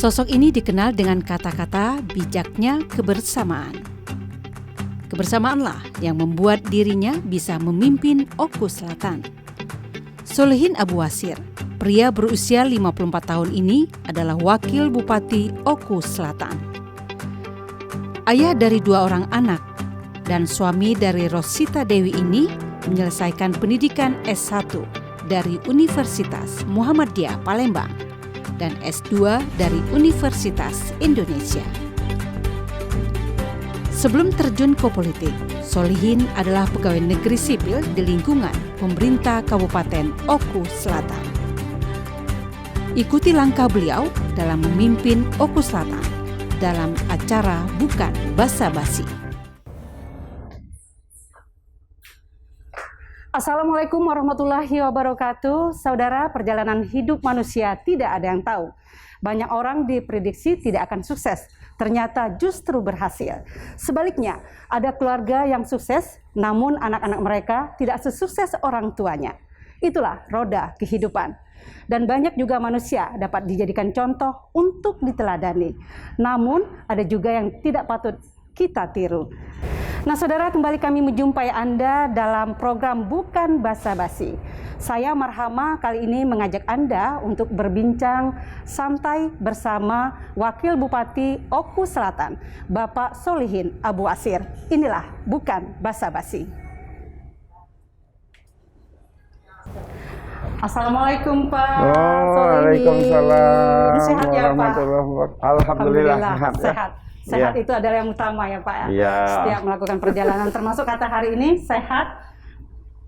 Sosok ini dikenal dengan kata-kata bijaknya kebersamaan. Kebersamaanlah yang membuat dirinya bisa memimpin Oku Selatan. Solihin Abu Wasir, pria berusia 54 tahun ini adalah wakil Bupati Oku Selatan. Ayah dari 2 orang anak dan suami dari Rosita Dewi ini menyelesaikan pendidikan S1 dari Universitas Muhammadiyah Palembang dan S2 dari Universitas Indonesia. Sebelum terjun ke politik, Solihin adalah pegawai negeri sipil di lingkungan pemerintah Kabupaten Oku Selatan. Ikuti langkah beliau dalam memimpin Oku Selatan dalam acara Bukan Basa-Basi. Assalamualaikum warahmatullahi wabarakatuh. Saudara, perjalanan hidup manusia tidak ada yang tahu. Banyak orang diprediksi tidak akan sukses, ternyata justru berhasil. Sebaliknya, ada keluarga yang sukses, namun anak-anak mereka tidak sesukses orang tuanya. Itulah roda kehidupan. Dan banyak juga manusia dapat dijadikan contoh untuk diteladani. Namun, ada juga yang tidak patut kita tiru. Nah, saudara, kembali kami menjumpai Anda dalam program Bukan Basa-Basi. Saya Marhama kali ini mengajak Anda untuk berbincang santai bersama Wakil Bupati Oku Selatan, Bapak Solihin Abu Wasir. Inilah Bukan Basa-Basi. Assalamualaikum Pak Solihin. Waalaikumsalam. Sehat ya Pak? Alhamdulillah sehat. Sehat ya. Itu adalah yang utama ya Pak ya. Setiap melakukan perjalanan, termasuk kata hari ini sehat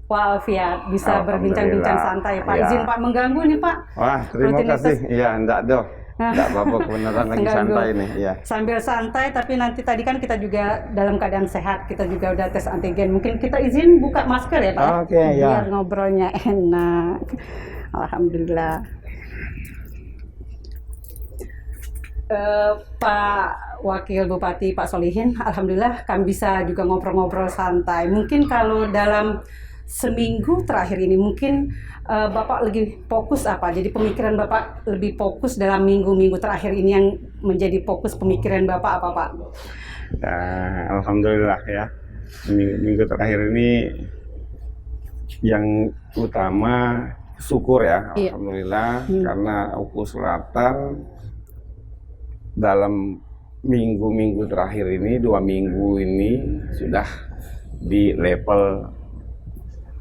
walafiat, bisa berbincang-bincang santai Pak. Ya. Izin Pak mengganggu nih Pak. Wah, terima kasih. Iya, enggak dong. Enggak apa-apa, kebenaran lagi santai nih. Ya. Sambil santai, tapi nanti tadi kan kita juga dalam keadaan sehat, kita juga udah tes antigen. Mungkin kita izin buka masker ya Pak. Oke, ya. Biar ngobrolnya enak. Alhamdulillah. Pak Wakil Bupati Pak Solihin, alhamdulillah kami bisa juga ngobrol-ngobrol santai. Mungkin kalau dalam seminggu terakhir ini mungkin Bapak lagi fokus apa? Jadi pemikiran Bapak lebih fokus dalam minggu-minggu terakhir ini, yang menjadi fokus pemikiran Bapak apa Pak? Alhamdulillah ya. Minggu terakhir ini yang utama syukur ya, alhamdulillah. Karena Oku Selatan dalam minggu-minggu terakhir ini, 2 minggu ini sudah di level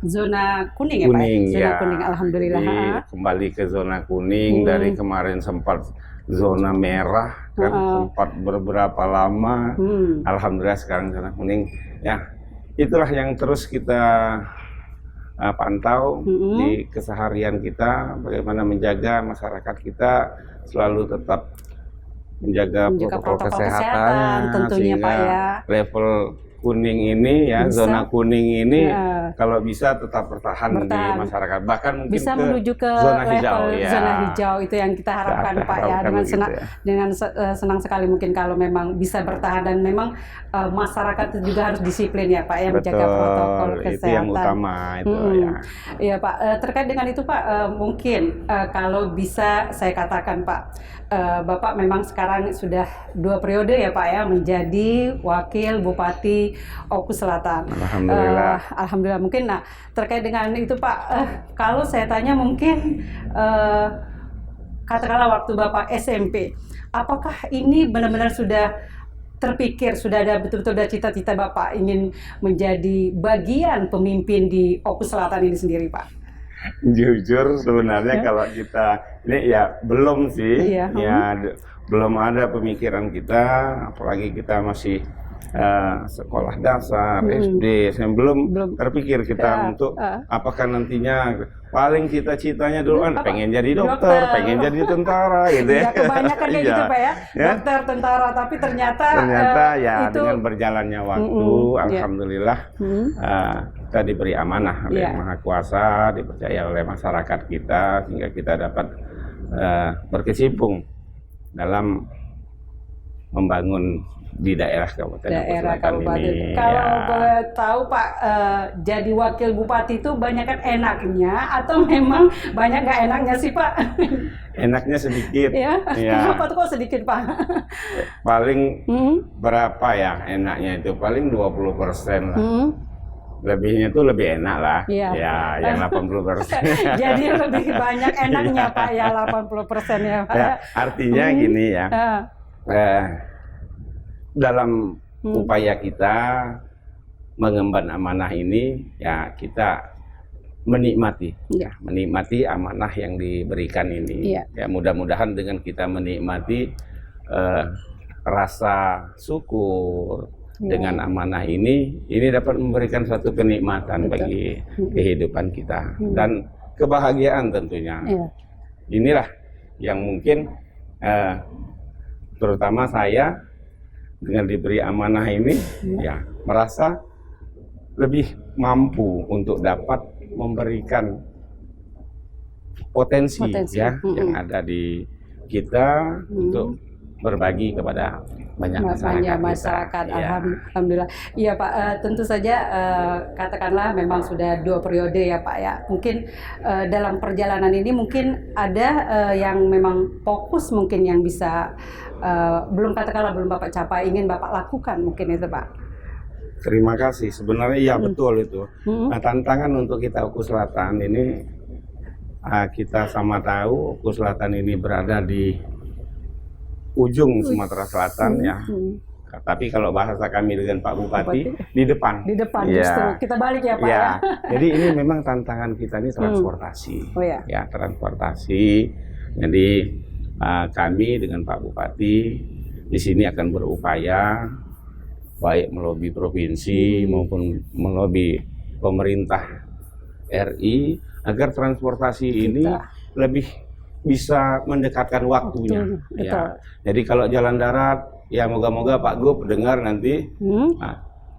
zona kuning ya kuning, Pak? Zona ya. kuning, alhamdulillah. Jadi kembali ke zona kuning. Dari kemarin sempat zona merah kan, sempat beberapa lama. Alhamdulillah sekarang zona kuning. Ya, itulah yang terus kita pantau di keseharian kita, bagaimana menjaga masyarakat kita selalu tetap menjaga protokol kesehatan tentunya Pak ya. Level kuning ini ya, bisa, zona kuning ini kalau bisa tetap bertahan di masyarakat, bahkan mungkin bisa menuju ke zona level hijau, ya. Zona hijau itu yang kita harapkan Pak ya. Dengan senang sekali mungkin kalau memang bisa bertahan, dan memang masyarakat juga harus disiplin ya Pak ya, menjaga protokol kesehatan. Itu yang utama itu ya. Iya Pak, terkait dengan itu Pak, mungkin kalau bisa saya katakan Pak, Bapak memang sekarang sudah 2 periode ya Pak ya, menjadi Wakil Bupati Oku Selatan. Alhamdulillah. Alhamdulillah. Mungkin terkait dengan itu Pak, kalau saya tanya mungkin katakanlah waktu Bapak SMP, apakah ini benar-benar sudah terpikir, sudah ada betul-betul ada cita-cita Bapak ingin menjadi bagian pemimpin di Oku Selatan ini sendiri Pak? Jujur sebenarnya kalau kita ini ya belum sih, ya belum ada pemikiran kita, apalagi kita masih sekolah dasar, SD, belum terpikir kita untuk apakah nantinya, paling cita-citanya dulu kan pengen jadi dokter, pengen jadi tentara gitu ya. Kebanyakan kayak gitu Pak ya, dokter, tentara, tapi ternyata ya itu, dengan berjalannya waktu, alhamdulillah kita diberi amanah oleh Yang Maha Kuasa, dipercaya oleh masyarakat kita, sehingga kita dapat berkecimpung dalam membangun di daerah Kabupaten Selatan ini. Kalau boleh tahu Pak, jadi wakil bupati itu banyak kan enaknya atau memang banyak nggak enaknya sih Pak? Enaknya sedikit. Ya. Kenapa tuh kok sedikit Pak? Paling berapa ya enaknya itu? Paling 20% lah. Lebihnya itu lebih enak lah. Ya, yang 80%. Jadi lebih banyak enaknya Pak ya 80% ya Pak. Ya, artinya gini ya. Dalam upaya kita mengemban amanah ini, ya kita menikmati, menikmati amanah yang diberikan ini. Ya mudah-mudahan dengan kita menikmati rasa syukur dengan amanah ini dapat memberikan suatu kenikmatan bagi kehidupan kita dan kebahagiaan tentunya. Inilah yang mungkin terutama saya dengan diberi amanah ini ya merasa lebih mampu untuk dapat memberikan potensi. Ya yang ada di kita untuk berbagi kepada banyak masyarakat. Alhamdulillah. Iya Pak, tentu saja katakanlah memang sudah 2 periode ya Pak ya. Mungkin dalam perjalanan ini mungkin ada yang memang fokus mungkin yang bisa belum Bapak capai, ingin Bapak lakukan mungkin itu Pak. Terima kasih. Sebenarnya ya betul itu. Nah, tantangan untuk kita Oku Selatan ini kita sama tahu Oku Selatan ini berada di ujung Sumatera Selatan ya. Tapi kalau bahasa kami dengan Pak Bupati di depan. Di depan justru. Kita balik ya Pak ya. Jadi ini memang tantangan kita ini transportasi. Ya, transportasi. Jadi kami dengan Pak Bupati di sini akan berupaya baik melobi provinsi maupun melobi pemerintah RI agar transportasi ini lebih bisa mendekatkan waktunya. Ya. Jadi kalau jalan darat, ya moga-moga Pak Gub dengar nanti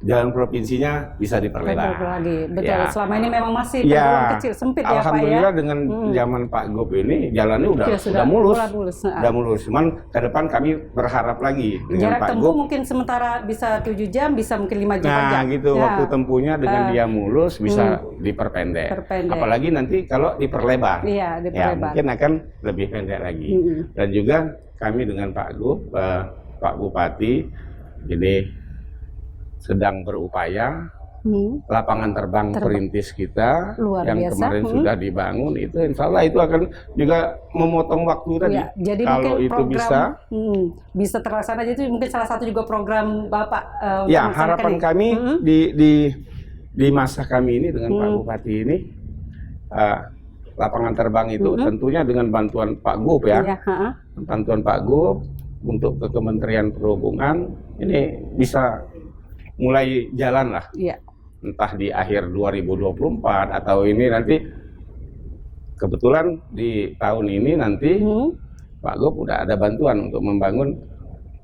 jalan provinsinya bisa diperlebar lagi. Betul. Ya. Selama ini memang masih tergolong kecil, sempit ya Pak ya. Alhamdulillah dengan zaman Pak Gub ini jalannya udah mulus. Udah mulus. Cuman ke depan kami berharap lagi dengan jarak Pak tempuh Gub mungkin sementara bisa 7 jam, bisa mungkin 5 jam. Nah, gitu waktu tempuhnya dengan dia mulus bisa diperpendek. Apalagi nanti kalau diperlebar. Iya, diperlebar. Ya, mungkin akan lebih pendek lagi. Dan juga kami dengan Pak Gub, Pak Bupati ini sedang berupaya lapangan terbang perintis kita luar yang biasa. Kemarin sudah dibangun itu insya Allah itu akan juga memotong waktu tadi. Jadi kalau mungkin itu program, bisa terlaksana, itu mungkin salah satu juga program Bapak. Ya harapan kami di masa kami ini dengan Pak Bupati ini lapangan terbang itu tentunya dengan bantuan Pak Gub ya, bantuan Pak Gub untuk ke Kementerian Perhubungan ini bisa mulai jalan lah, entah di akhir 2024 atau ini nanti kebetulan di tahun ini nanti Pak Gub udah ada bantuan untuk membangun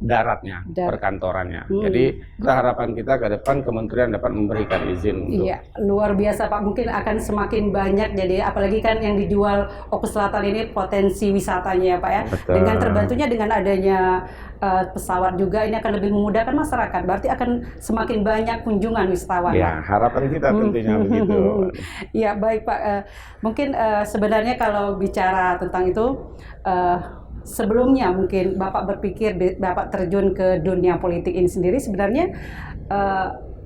daratnya, perkantorannya. Jadi harapan kita ke depan kementerian dapat memberikan izin untuk. Iya, luar biasa Pak. Mungkin akan semakin banyak. Jadi apalagi kan yang dijual Oku Selatan ini potensi wisatanya ya Pak ya. Betul. Dengan terbantunya dengan adanya pesawat juga ini akan lebih memudahkan masyarakat. Berarti akan semakin banyak kunjungan wisatawan. Ya, harapan kita tentunya begitu. Ya baik Pak. Mungkin sebenarnya kalau bicara tentang itu. Sebelumnya mungkin Bapak berpikir Bapak terjun ke dunia politik ini sendiri sebenarnya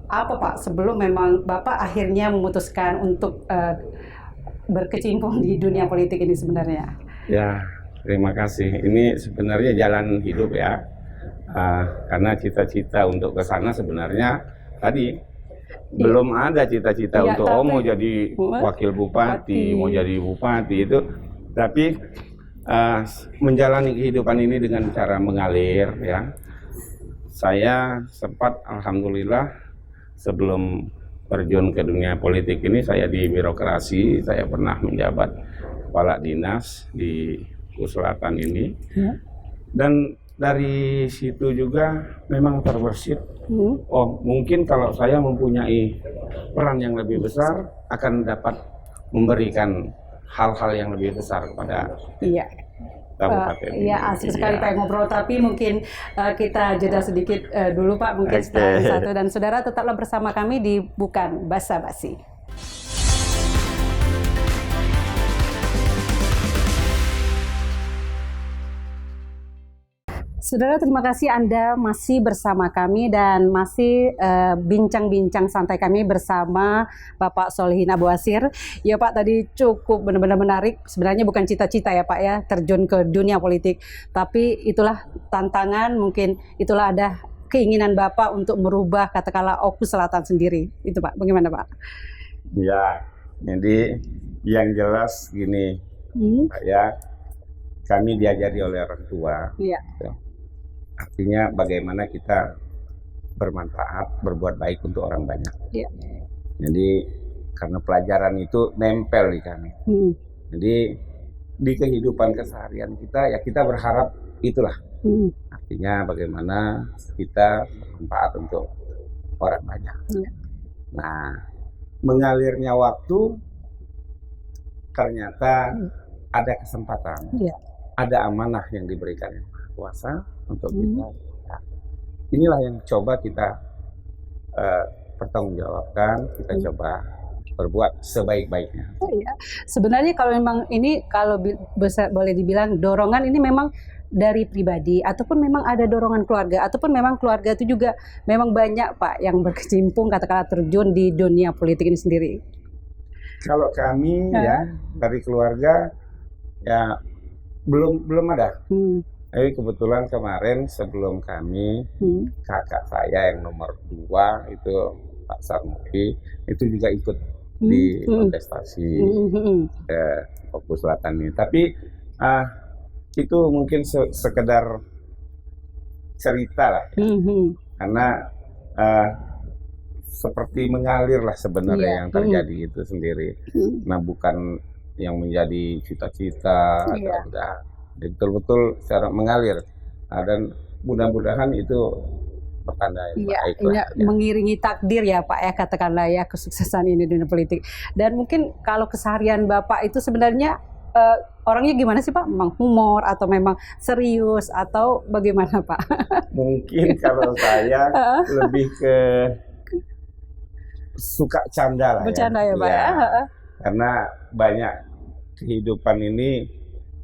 apa Pak sebelum memang Bapak akhirnya memutuskan untuk berkecimpung di dunia politik ini sebenarnya? Ya, terima kasih. Ini sebenarnya jalan hidup ya, karena cita-cita untuk ke sana sebenarnya tadi belum ada cita-cita untuk mau jadi wakil bupati, mau jadi bupati itu, tapi menjalani kehidupan ini dengan cara mengalir ya. Saya sempat alhamdulillah sebelum terjun ke dunia politik ini saya di birokrasi, saya pernah menjabat kepala dinas di Oku Selatan ini. Dan dari situ juga memang terbersit, oh mungkin kalau saya mempunyai peran yang lebih besar akan dapat memberikan hal-hal yang lebih besar kepada kabupaten ini. Iya, asik sekali Pak ngobrol, tapi mungkin kita jeda sedikit dulu Pak, mungkin setengah satu, dan saudara tetaplah bersama kami di Bukan Basa-Basi. Saudara, terima kasih Anda masih bersama kami dan masih bincang-bincang santai kami bersama Bapak Solihin Abu Asir. Ya Pak, tadi cukup benar-benar menarik. Sebenarnya bukan cita-cita ya Pak ya, terjun ke dunia politik. Tapi itulah tantangan, mungkin itulah ada keinginan Bapak untuk merubah katakanlah Oku Selatan sendiri. Itu Pak, bagaimana Pak? Ya, jadi yang jelas gini, Pak ya, kami diajari oleh orang tua. Iya. Artinya bagaimana kita bermanfaat, berbuat baik untuk orang banyak. Iya. Jadi karena pelajaran itu nempel di kami. Jadi di kehidupan keseharian kita ya kita berharap itulah. Artinya bagaimana kita bermanfaat untuk orang banyak. Iya. Nah, mengalirnya waktu ternyata ada kesempatan. Iya. Ada amanah yang diberikan Yang Maha Kuasa untuk kita. Nah, inilah yang coba kita pertanggungjawabkan, kita coba berbuat sebaik-baiknya. Oh, iya. Sebenarnya kalau memang ini kalau boleh dibilang dorongan ini memang dari pribadi ataupun memang ada dorongan keluarga ataupun memang keluarga itu juga memang banyak Pak yang berkecimpung katakanlah terjun di dunia politik ini sendiri. Kalau kami ya dari keluarga ya belum ada. Tapi kebetulan kemarin sebelum kami, kakak saya yang nomor 2 itu Pak Sarmufi itu juga ikut di kontestasi Oku Selatan ini. Tapi itu mungkin sekedar cerita lah, ya. Karena seperti mengalir lah sebenarnya yang terjadi itu sendiri. Nah bukan yang menjadi cita-cita betul-betul secara mengalir, dan mudah-mudahan itu pertanda yang baik lah, ya. Mengiringi takdir ya Pak ya, katakanlah ya kesuksesan ini di dunia politik. Dan mungkin kalau keseharian Bapak itu sebenarnya orangnya gimana sih Pak? Memang humor atau memang serius atau bagaimana Pak? Mungkin kalau saya lebih ke suka canda lah. Bercanda ya Pak ya. Karena banyak kehidupan ini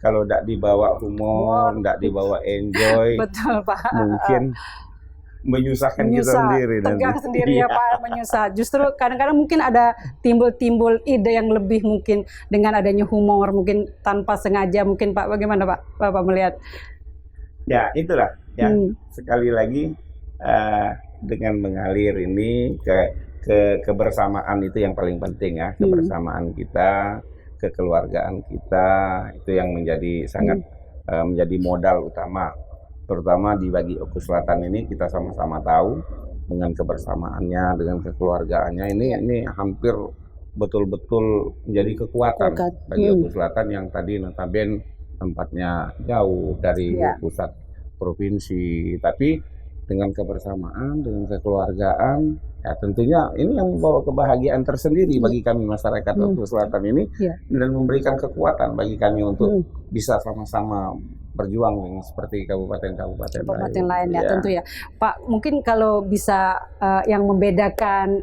kalau tidak dibawa humor, tidak dibawa enjoy, betul Pak. Mungkin menyusahkan kita sendiri. Tegang sendiri ya Pak, menyusah. Justru kadang-kadang mungkin ada timbul ide yang lebih mungkin dengan adanya humor, mungkin tanpa sengaja mungkin Pak. Bagaimana Pak, Bapak melihat? Ya itulah, ya sekali lagi dengan mengalir ini ke kebersamaan itu yang paling penting ya, kebersamaan kita, kekeluargaan kita itu yang menjadi sangat menjadi modal utama, terutama di bagi Oku Selatan ini. Kita sama-sama tahu dengan kebersamaannya, dengan kekeluargaannya ini hampir betul-betul menjadi kekuatan bagi Oku Selatan yang tadi notabene tempatnya jauh dari pusat provinsi, tapi dengan kebersamaan, dengan kekeluargaan, ya tentunya ini yang membawa kebahagiaan tersendiri bagi kami masyarakat Oku Selatan ini, dan memberikan kekuatan bagi kami untuk bisa sama-sama berjuang dengan seperti kabupaten-kabupaten lain ya, tentu ya Pak. Mungkin kalau bisa yang membedakan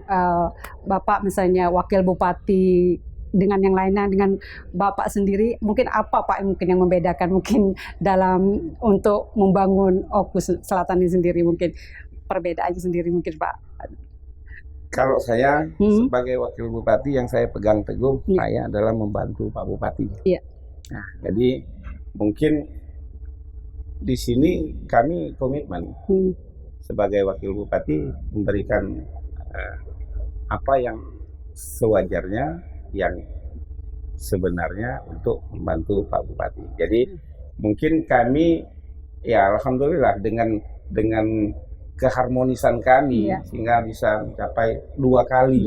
Bapak misalnya wakil bupati dengan yang lainnya, dengan Bapak sendiri, mungkin apa Pak mungkin yang membedakan mungkin dalam untuk membangun Oku Selatan ini sendiri, mungkin perbedaannya sendiri mungkin Pak? Kalau saya sebagai wakil bupati yang saya pegang teguh, saya adalah membantu Pak Bupati. Nah, jadi mungkin di sini kami komitmen sebagai wakil bupati memberikan apa yang sewajarnya, yang sebenarnya untuk membantu Pak Bupati. Jadi mungkin kami ya alhamdulillah dengan keharmonisan kami sehingga bisa mencapai 2 kali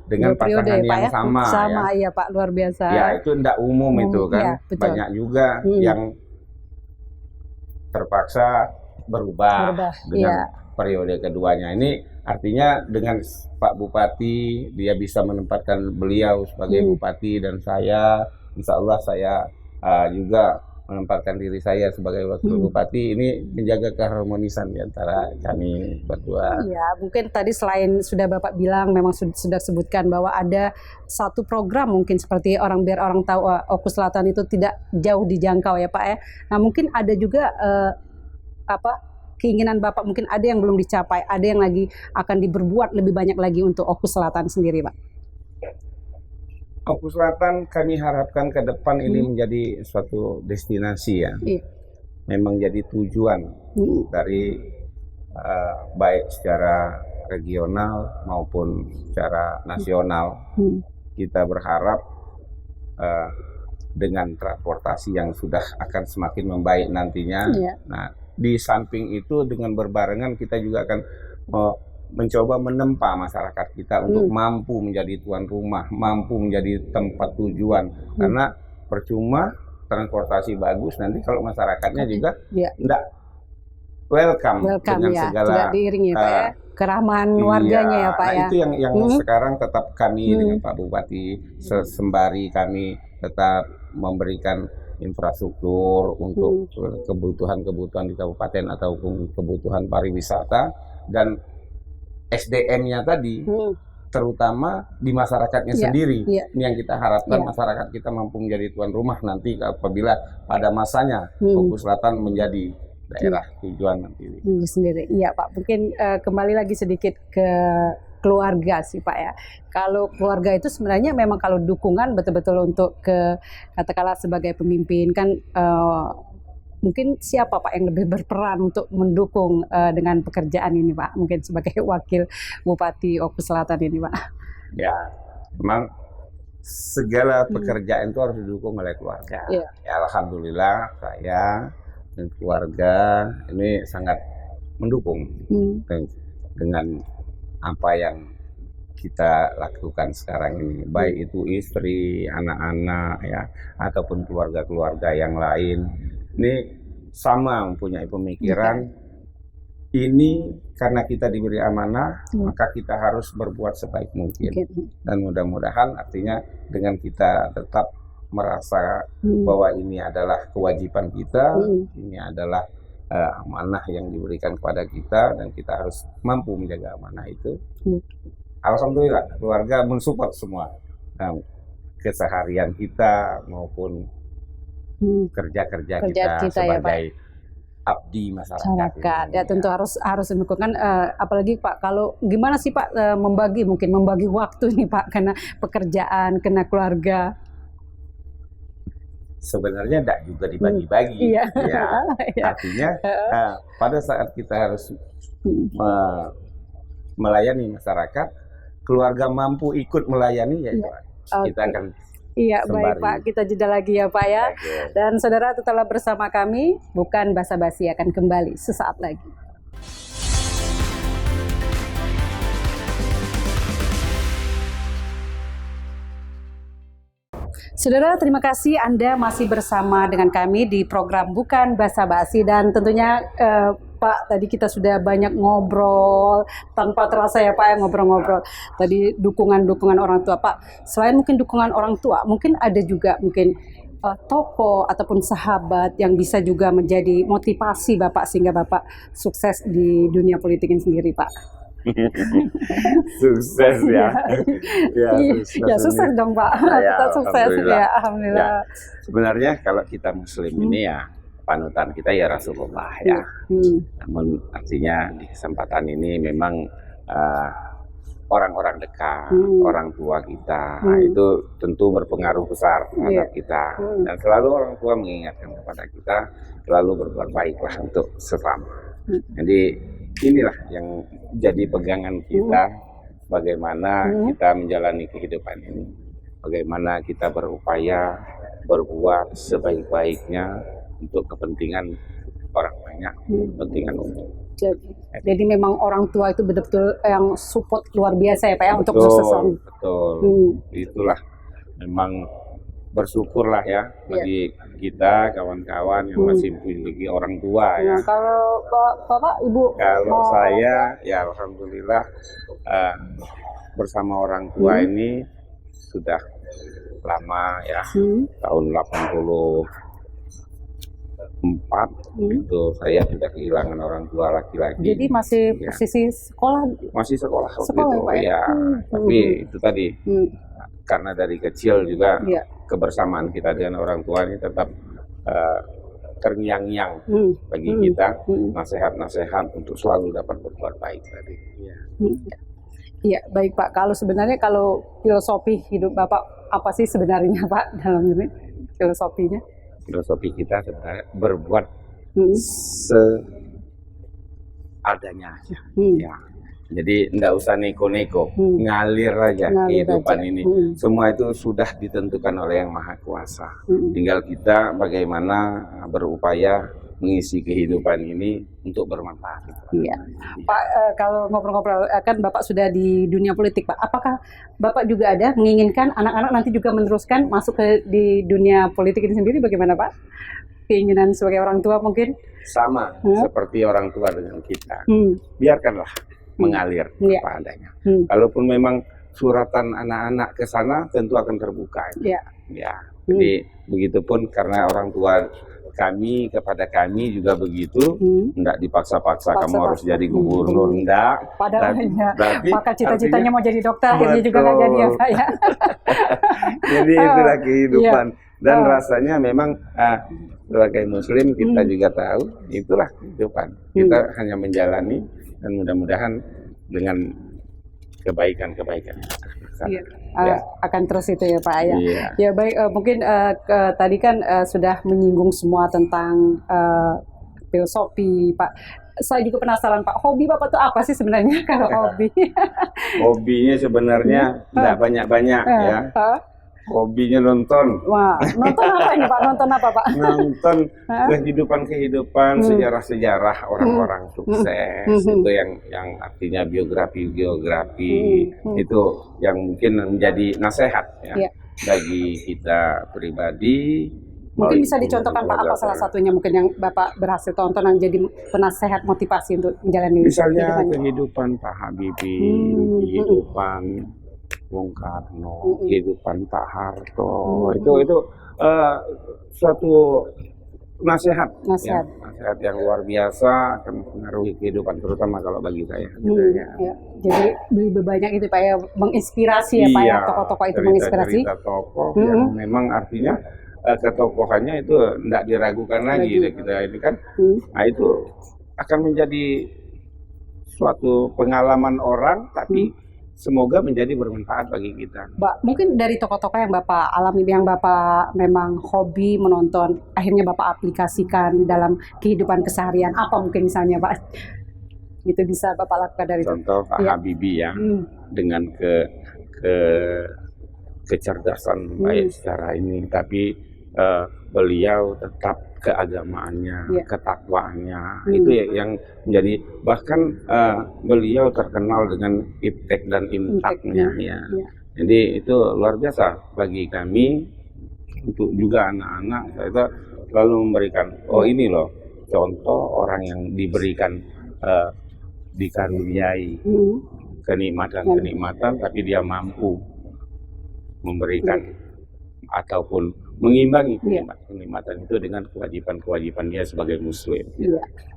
dengan pasangan yang sama ya Pak, luar biasa. Ya itu tidak umum itu kan, banyak juga yang terpaksa berubah dengan periode keduanya. Ini artinya dengan Pak Bupati dia bisa menempatkan beliau sebagai bupati, dan saya insya Allah saya juga menempatkan diri saya sebagai wakil bupati ini menjaga keharmonisan di antara kami berdua. Ya, mungkin tadi selain sudah Bapak bilang memang sudah sebutkan bahwa ada satu program mungkin seperti biar orang tahu Oku Selatan itu tidak jauh dijangkau ya Pak ya. Nah mungkin ada juga keinginan Bapak, mungkin ada yang belum dicapai, ada yang lagi akan diberbuat lebih banyak lagi untuk Oku Selatan sendiri Pak. Oku Selatan kami harapkan ke depan ini menjadi suatu destinasi ya. Memang jadi tujuan dari baik secara regional maupun secara nasional. Kita berharap dengan transportasi yang sudah akan semakin membaik nantinya. Nah, di samping itu dengan berbarengan kita juga akan mencoba menempa masyarakat kita untuk mampu menjadi tuan rumah, mampu menjadi tempat tujuan. Karena percuma transportasi bagus nanti kalau masyarakatnya juga tidak welcome dengan segala tidak diiringi Pak ya, keramahan warganya ya Pak nah, ya. Itu yang sekarang tetap kami dengan Pak Bupati sembari kami tetap memberikan infrastruktur untuk kebutuhan-kebutuhan di kabupaten atau kebutuhan pariwisata dan SDM-nya tadi, terutama di masyarakatnya sendiri. Ini yang kita harapkan masyarakat kita mampu menjadi tuan rumah nanti apabila pada masanya Oku Selatan menjadi daerah tujuan nanti. Sendiri. Iya Pak, mungkin kembali lagi sedikit ke keluarga sih Pak ya. Kalau keluarga itu sebenarnya memang kalau dukungan betul-betul untuk katakanlah sebagai pemimpin kan mungkin siapa Pak yang lebih berperan untuk mendukung dengan pekerjaan ini Pak? Mungkin sebagai wakil Bupati Oku Selatan ini Pak. Ya, memang segala pekerjaan itu harus didukung oleh keluarga. Ya, alhamdulillah saya dan keluarga ini sangat mendukung dengan apa yang kita lakukan sekarang ini, baik itu istri, anak-anak ya, ataupun keluarga-keluarga yang lain. Ini sama mempunyai pemikiran ini karena kita diberi amanah, maka kita harus berbuat sebaik mungkin. Dan mudah-mudahan artinya dengan kita tetap merasa bahwa ini adalah kewajiban kita, ini adalah amanah yang diberikan kepada kita dan kita harus mampu menjaga amanah itu. Alhamdulillah keluarga mensupport semua keseharian kita maupun kerja-kerja kita sebagai abdi masyarakat. Ya tentu harus mendukungkan apalagi Pak kalau gimana sih Pak membagi waktu nih Pak karena pekerjaan, kena keluarga. Sebenarnya tidak juga dibagi-bagi. Artinya pada saat kita harus melayani masyarakat, keluarga mampu ikut melayani ya kita akan baik Pak, kita jeda lagi ya Pak ya. Dan saudara tetaplah bersama kami, bukan basa-basi akan kembali sesaat lagi. Saudara, terima kasih Anda masih bersama dengan kami di program Bukan Basa-basi dan tentunya Pak, tadi kita sudah banyak ngobrol tanpa terasa ya Pak ya ngobrol-ngobrol. Tadi dukungan orang tua Pak. Selain mungkin dukungan orang tua, mungkin ada juga mungkin tokoh ataupun sahabat yang bisa juga menjadi motivasi Bapak sehingga Bapak sukses di dunia politik ini sendiri Pak. Sukses ya. Sukses dong Pak. Kita sukses ya, alhamdulillah. Sebenarnya kalau kita Muslim ini ya panutan kita ya Rasulullah ya. Namun artinya di kesempatan ini memang orang-orang dekat, orang tua kita itu tentu berpengaruh besar terhadap kita. Dan selalu orang tua mengingatkan kepada kita selalu berbuat baiklah untuk sesama. Jadi inilah yang jadi pegangan kita, bagaimana kita menjalani kehidupan ini, bagaimana kita berupaya berbuat sebaik-baiknya untuk kepentingan orang banyak, kepentingan umum. Jadi memang orang tua itu betul-betul yang support luar biasa ya Pak ya untuk kesuksesan. Betul, itulah memang bersyukurlah ya bagi kita kawan-kawan yang masih memiliki orang tua ya. Kalau Bapak, Ibu? Kalau saya ya alhamdulillah bersama orang tua ini sudah lama ya, tahun itu saya sudah kehilangan orang tua laki-laki. Jadi masih posisi sekolah? Masih sekolah waktu sekolah, itu, Pak, ya. Tapi itu tadi karena dari kecil juga kebersamaan kita dengan orang tua ini tetap terngiang-ngiang bagi kita, nasihat-nasihat untuk selalu dapat berbuat baik tadi. Iya, baik Pak. Kalau filosofi hidup Bapak apa sih sebenarnya Pak dalam ini filosofinya? Filosofi kita sebenarnya berbuat seadanya aja. Ya. Jadi enggak usah neko-neko, ngalir aja kehidupan ini. Semua itu sudah ditentukan oleh Yang Maha Kuasa. Tinggal kita bagaimana berupaya mengisi kehidupan ini untuk bermanfaat. Iya. Pak, kalau ngobrol-ngobrol kan Bapak sudah di dunia politik, Pak. Apakah Bapak juga ada menginginkan anak-anak nanti juga meneruskan masuk di dunia politik ini sendiri? Bagaimana Pak? Keinginan sebagai orang tua mungkin? Sama seperti orang tua dengan kita. Biarkanlah mengalir apa adanya. Kalaupun memang suratan anak-anak ke sana tentu akan terbuka. Ya. Jadi begitupun karena orang tua kami kepada kami juga begitu, enggak dipaksa-paksa kamu harus jadi gubernur, enggak. Padahal maka cita-citanya mau jadi dokter, akhirnya juga nggak jadi ya Pak ya. Jadi itulah kehidupan. Dan rasanya memang sebagai Muslim kita juga tahu itulah kehidupan. Kita hanya menjalani dan mudah-mudahan dengan kebaikan-kebaikan akan terus itu ya Pak ya. Ya baik, mungkin tadi kan sudah menyinggung semua tentang filosofi Pak. Saya juga penasaran Pak, hobi Bapak itu apa sih sebenarnya kalau hobi? Hobinya sebenarnya tidak banyak-banyak ya. Hobinya nonton. Wah, nonton apa ini Pak? Nonton apa Pak? Nonton kehidupan, sejarah-sejarah orang-orang sukses. Itu yang artinya biografi itu yang mungkin menjadi nasihat ya bagi kita pribadi. Mungkin bisa dicontohkan Pak apa salah satunya mungkin yang Bapak berhasil tonton yang jadi penasehat motivasi untuk menjalani misalnya kehidupan Pak Habibie, kehidupan Bung Karno, kehidupan Pak Harto, itu suatu nasihat yang luar biasa akan mempengaruhi kehidupan terutama kalau bagi saya. Jadi lebih banyak itu Pak ya menginspirasi ya Pak ya, tokoh-tokoh itu menginspirasi. Cerita tokoh yang memang artinya ketokohannya itu tidak diragukan lagi kita ini kan. Nah itu akan menjadi suatu pengalaman orang tapi semoga menjadi bermanfaat bagi kita. Mbak, mungkin dari tokoh-tokoh yang Bapak alami, yang Bapak memang hobi menonton, akhirnya Bapak aplikasikan dalam kehidupan keseharian, apa mungkin misalnya Pak? Itu bisa Bapak lakukan dari contoh Pak Habibie ya, dengan kecerdasan baik secara ini, tapi beliau tetap keagamaannya, ketakwaannya, itu yang menjadi bahkan beliau terkenal dengan iptek dan imtaknya ya. Jadi itu luar biasa bagi kami untuk juga anak-anak. Saya selalu memberikan ini loh contoh orang yang diberikan dikaruniai kenikmatan tapi dia mampu memberikan ataupun mengimbangi kenikmatan itu dengan kewajiban dia sebagai Muslim.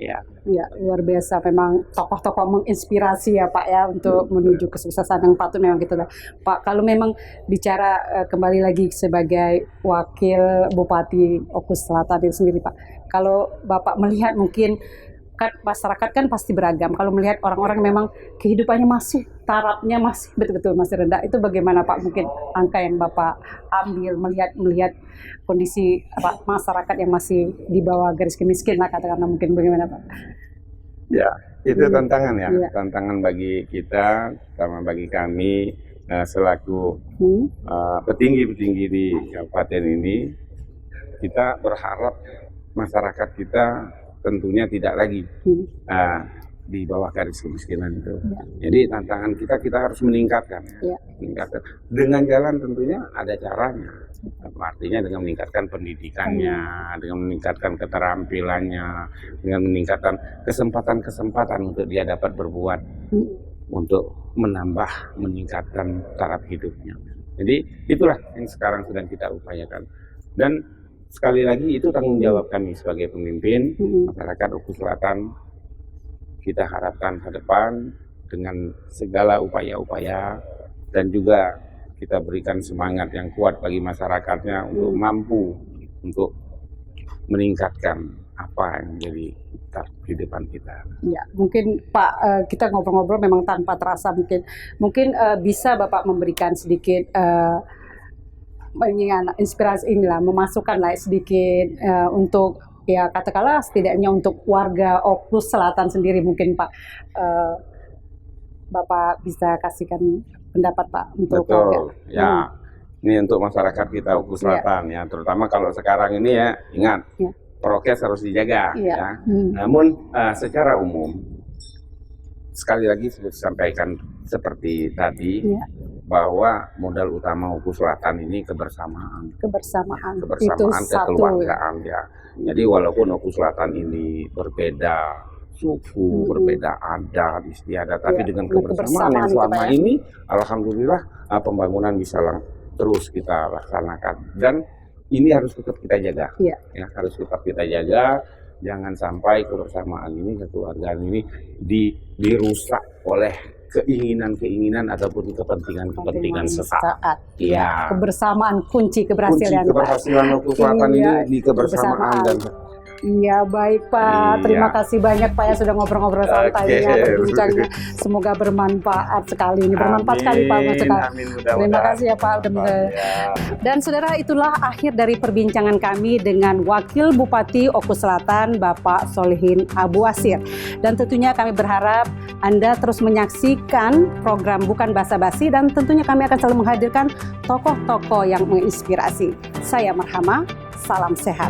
Iya, luar biasa. Memang tokoh-tokoh menginspirasi ya Pak ya untuk menuju kesuksesan yang patut memang gitu lah. Pak, kalau memang bicara kembali lagi sebagai wakil Bupati Oku Selatan itu sendiri Pak, kalau Bapak melihat mungkin kan masyarakat kan pasti beragam. Kalau melihat orang-orang memang kehidupannya masih tarafnya masih betul-betul masih rendah, itu bagaimana Pak? Mungkin angka yang Bapak ambil melihat kondisi masyarakat yang masih di bawah garis kemiskinan lah katakanlah, mungkin bagaimana Pak? Ya, itu tantangan ya, tantangan bagi kita, sama bagi kami selaku petinggi-petinggi di kabupaten ini. Kita berharap masyarakat kita tentunya tidak lagi di bawah garis kemiskinan itu. Jadi tantangan kita harus meningkatkan. Meningkatkan. Dengan jalan tentunya ada caranya. Artinya dengan meningkatkan pendidikannya, dengan meningkatkan keterampilannya, dengan meningkatkan kesempatan-kesempatan untuk dia dapat berbuat untuk meningkatkan taraf hidupnya. Jadi itulah yang sekarang sedang kita upayakan. Dan sekali lagi itu tanggung jawab kami sebagai pemimpin masyarakat Oku Selatan. Kita harapkan ke depan dengan segala upaya-upaya dan juga kita berikan semangat yang kuat bagi masyarakatnya untuk mampu untuk meningkatkan apa yang menjadi kehidupan kita. Ya, mungkin Pak, kita ngobrol-ngobrol memang tanpa terasa, mungkin bisa Bapak memberikan sedikit inspirasi inilah, memasukkan lah sedikit untuk ya katakanlah setidaknya untuk warga Oku Selatan sendiri, mungkin Pak, Bapak bisa kasihkan pendapat Pak untuk betul warga. Ya. Ini untuk masyarakat kita Oku Selatan ya, terutama kalau sekarang ini ya, ingat prokes harus dijaga ya. Namun secara umum sekali lagi sudah disampaikan seperti tadi bahwa modal utama Oku Selatan ini kebersamaan, kekeluargaan ya. Jadi walaupun Oku Selatan ini berbeda suku, berbeda adat, istiadat, tapi dengan kebersamaan yang selama ini, alhamdulillah pembangunan bisa terus kita laksanakan. Dan ini harus tetap kita jaga, ya harus tetap kita jaga. Jangan sampai kebersamaan ini, kekeluargaan ini dirusak oleh keinginan-keinginan ataupun kepentingan sesaat. Ya. Kebersamaan kunci keberhasilan. Kunci keberhasilan Oku Selatan ini di kebersamaan dan. Iya baik Pak, terima kasih banyak Pak ya sudah ngobrol-ngobrol santainya, berbincangnya. Semoga bermanfaat sekali. Ini bermanfaat sekali Pak. Terima kasih ya Pak. Dan saudara, itulah akhir dari perbincangan kami dengan Wakil Bupati Oku Selatan Bapak Solihin Abu Asir. Dan tentunya kami berharap Anda terus menyaksikan program Bukan Basa-Basi, dan tentunya kami akan selalu menghadirkan tokoh-tokoh yang menginspirasi. Saya Marhama, salam sehat.